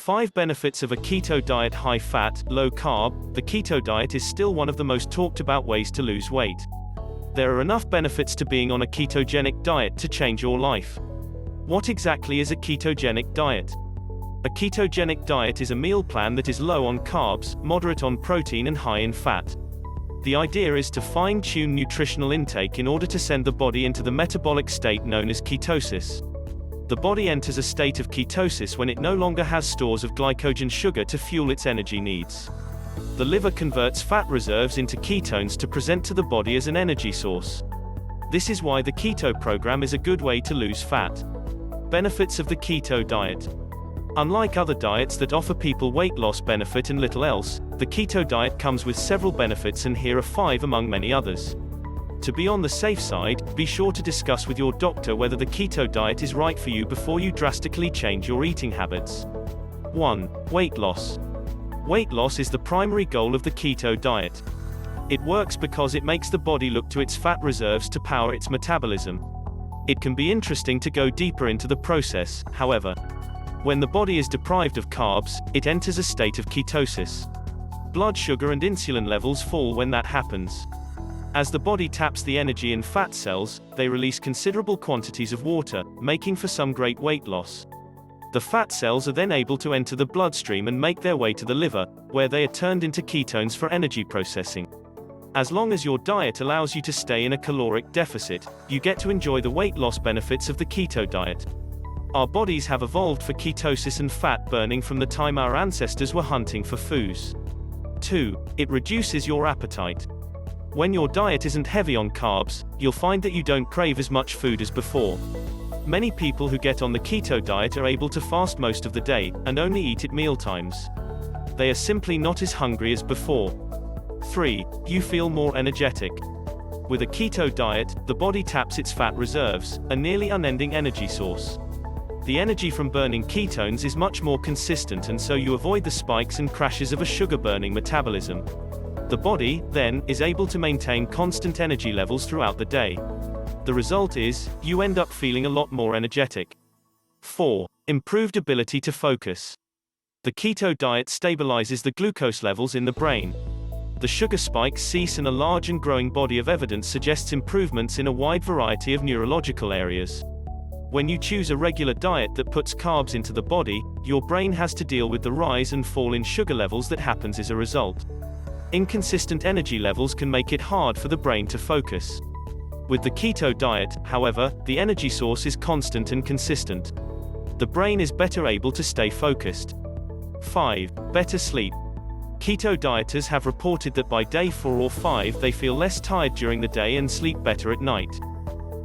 5 benefits of a keto diet: high fat, low carb. The keto diet is still one of the most talked about ways to lose weight. There are enough benefits to being on a ketogenic diet to change your life. What exactly is a ketogenic diet? A ketogenic diet is a meal plan that is low on carbs, moderate on protein and high in fat. The idea is to fine-tune nutritional intake in order to send the body into the metabolic state known as ketosis. The body enters a state of ketosis when it no longer has stores of glycogen sugar to fuel its energy needs. The liver converts fat reserves into ketones to present to the body as an energy source. This is why the keto program is a good way to lose fat. Benefits of the keto diet. Unlike other diets that offer people weight loss benefit and little else, the keto diet comes with several benefits, and here are 5 among many others. To be on the safe side, be sure to discuss with your doctor whether the keto diet is right for you before you drastically change your eating habits. 1. Weight loss. Weight loss is the primary goal of the keto diet. It works because it makes the body look to its fat reserves to power its metabolism. It can be interesting to go deeper into the process, however. When the body is deprived of carbs, it enters a state of ketosis. Blood sugar and insulin levels fall when that happens. As the body taps the energy in fat cells, they release considerable quantities of water, making for some great weight loss. The fat cells are then able to enter the bloodstream and make their way to the liver, where they are turned into ketones for energy processing. As long as your diet allows you to stay in a caloric deficit, you get to enjoy the weight loss benefits of the keto diet. Our bodies have evolved for ketosis and fat burning from the time our ancestors were hunting for food. 2. It reduces your appetite. When your diet isn't heavy on carbs, you'll find that you don't crave as much food as before. Many people who get on the keto diet are able to fast most of the day, and only eat at mealtimes. They are simply not as hungry as before. 3. You feel more energetic. With a keto diet, the body taps its fat reserves, a nearly unending energy source. The energy from burning ketones is much more consistent, and so you avoid the spikes and crashes of a sugar-burning metabolism. The body, then, is able to maintain constant energy levels throughout the day. The result is, you end up feeling a lot more energetic. 4. Improved ability to focus. The keto diet stabilizes the glucose levels in the brain. The sugar spikes cease, and a large and growing body of evidence suggests improvements in a wide variety of neurological areas. When you choose a regular diet that puts carbs into the body, your brain has to deal with the rise and fall in sugar levels that happens as a result. Inconsistent energy levels can make it hard for the brain to focus. With the keto diet, however, the energy source is constant and consistent. The brain is better able to stay focused. 5. Better sleep. Keto dieters have reported that by day 4 or 5 they feel less tired during the day and sleep better at night.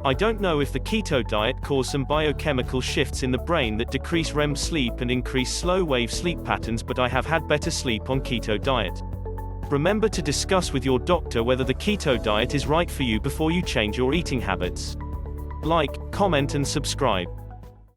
I don't know if the keto diet caused some biochemical shifts in the brain that decrease REM sleep and increase slow-wave sleep patterns, but I have had better sleep on keto diet. Remember to discuss with your doctor whether the keto diet is right for you before you change your eating habits. Like, comment and subscribe.